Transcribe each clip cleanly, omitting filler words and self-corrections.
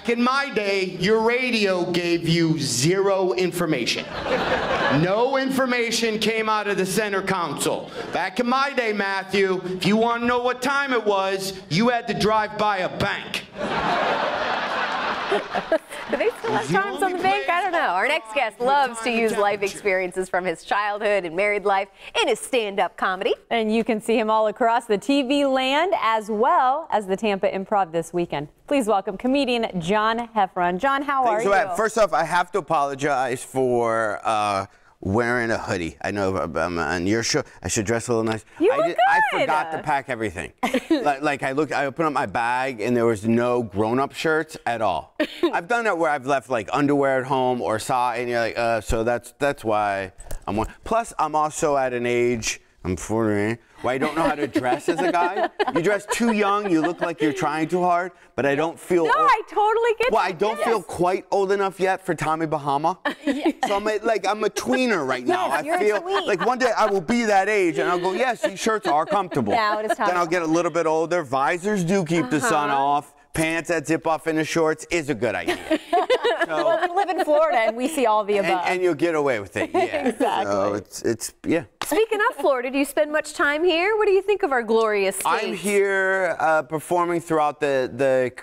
In my day, your radio gave you zero information. No information came out of the center console. Back in my day, Matthew, if you want to know what time it was, you had to drive by a bank. Do they still have times on the bank? I don't know. Our next guest loves to use life experiences from his childhood and married life in his stand-up comedy. And you can see him all across the TV land as well as the Tampa Improv this weekend. Please welcome comedian John Heffron. John, how are you? First off, I have to apologize for wearing a hoodie. I know I'm on your show. I should dress a little nice. I forgot to pack everything. like I opened up my bag and there was no grown-up shirts at all. I've done that where I've left like underwear at home or socks, and you're like, so that's why I'm one. Plus, I'm also at an age, I'm 40, where I don't know how to dress as a guy. You dress too young, you look like you're trying too hard, but I don't feel No, I totally get Well, I don't feel quite old enough yet for Tommy Bahama. So I'm a tweener right now. I feel like one day I will be that age and I'll go, yes, these shirts are comfortable. Now it is time. Then I'll get a little bit older. Visors do keep the sun off. Pants that zip off into shorts is a good idea. Well, we live in Florida and we see all the above. And you'll get away with it, yeah. Exactly. So yeah. Speaking of Florida, do you spend much time here? What do you think of our glorious state? I'm here performing throughout the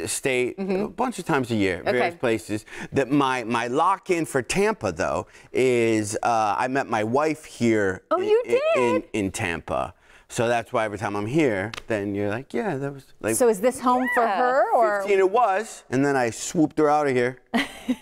state a bunch of times a year, various places. That my lock-in for Tampa, though, is I met my wife here in Tampa. So that's why every time I'm here, then you're like, yeah, that was like. So is this home for her, or? 15 it was, and then I swooped her out of here.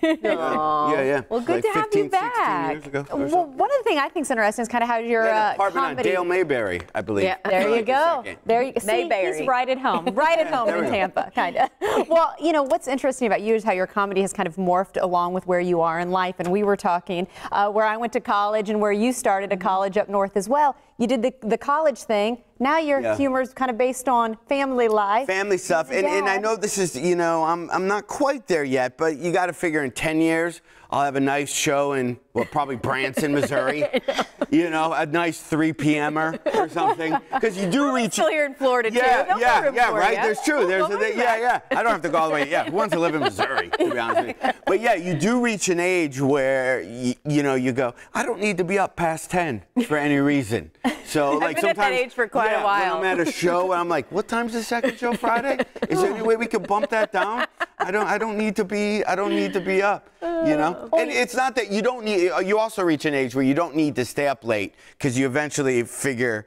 Yeah. Well, good to have you back. 16 years ago. Well, one of the things I think is interesting is kind of how your apartment comedy. on Dale Mayberry, I believe. Yeah, there you go. There you see, Mayberry. he's right at home, right at home in Tampa, kind of. Well, you know what's interesting about you is how your comedy has kind of morphed along with where you are in life. And we were talking where I went to college and where you started a college up north as well. You did the college thing. Now your humor is kind of based on family life. Family stuff. And I know this is, you know, I'm not quite there yet, but you got to figure in 10 years, I'll have a nice show in, well, probably Branson, Missouri. You know, a nice 3 p.m.er or something. Because you do reach. Still here in Florida, too. Yeah, right? There's true. There's I don't have to go all the way. Yeah, who wants to live in Missouri, to be honest with you? But yeah, you do reach an age where, you know, you go, I don't need to be up past 10 for any reason. So, like, I've been sometimes, at that age for quite a while. When I'm at a show and I'm like, what time's the second show Friday? Is there any way we could bump that down? I don't need to be up, you know? And it's not that you don't need, you also reach an age where you don't need to stay up late because you eventually figure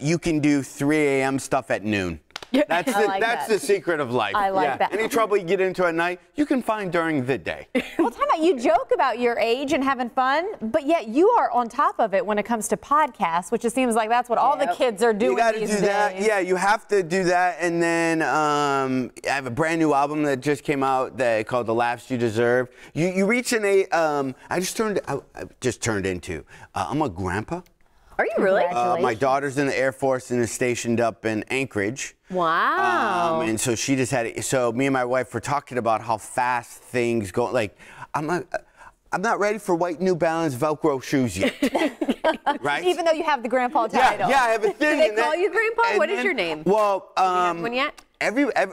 you can do 3 a.m. stuff at noon. That's the secret of life. I like that. Any trouble you get into at night, you can find during the day. Well, time out. You joke about your age and having fun, but yet you are on top of it when it comes to podcasts, which it seems like that's what all the kids are doing. You got to do that. days. Yeah, you have to do that. And then I have a brand new album that just came out called "The Laughs You Deserve." You reach an age. I just turned into. I'm a grandpa. Are you really? My daughter's in the Air Force and is stationed up in Anchorage. Wow. And so she just had it. So me and my wife were talking about how fast things go. Like, I'm not ready for white New Balance Velcro shoes yet. Right? Even though you have the grandpa title. Yeah, I have a thing. Do they call you grandpa? What is your name? Well, do you have one yet?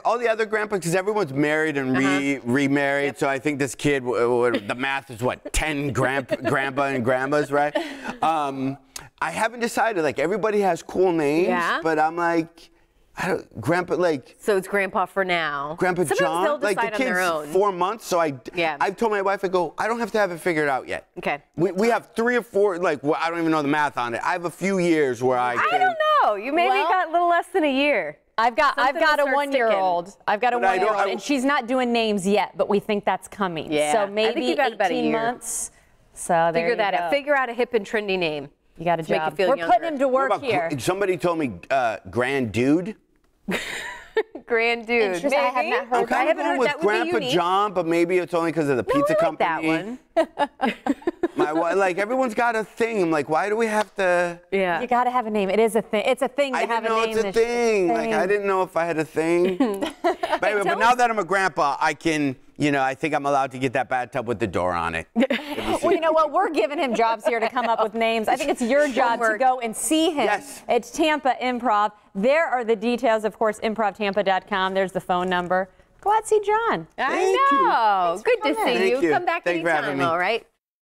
All the other grandpas, because everyone's married and remarried, so I think this kid, the math is what, 10 grandpa and grandmas, right? I haven't decided. Like, everybody has cool names, but I'm like, Grandpa, like. So it's Grandpa for now. Grandpa Sometimes John, they'll decide like the on their own. kid's 4 months, so I've told my wife, I go, I don't have to have it figured out yet. Okay. We have 3 or 4, like, well, I don't even know the math on it. I have a few years where I don't know. You maybe got a little less than a year. I've got a 1-year-old. I've got a 1-year-old, and she's not doing names yet, but we think that's coming. Yeah. So maybe I think you got about a 18 year. months. So there Figure that out. Figure out a hip and trendy name. You got a to make job. you feel We're younger. putting him to work here. Somebody told me Grand Dude. Grand Dude. Interesting. I have not heard I'm kind of going with Grandpa John, but maybe it's only because of the pizza company. That one. Like, everyone's got a thing. I'm like, why do we have to? Yeah. You got to have a name. It is a thing. It's a thing to have a name. I didn't know it's a thing. Like, I didn't know if I had a thing. But anyway, but now that I'm a grandpa, I can, you know, I think I'm allowed to get that bathtub with the door on it. Well, you know what? We're giving him jobs here to come up with names. I think it's your job to go and see him. Yes. It's Tampa Improv. There are the details, of course, improvtampa.com. There's the phone number. Go out and see John. I know. Good to see you. Come back anytime, all right?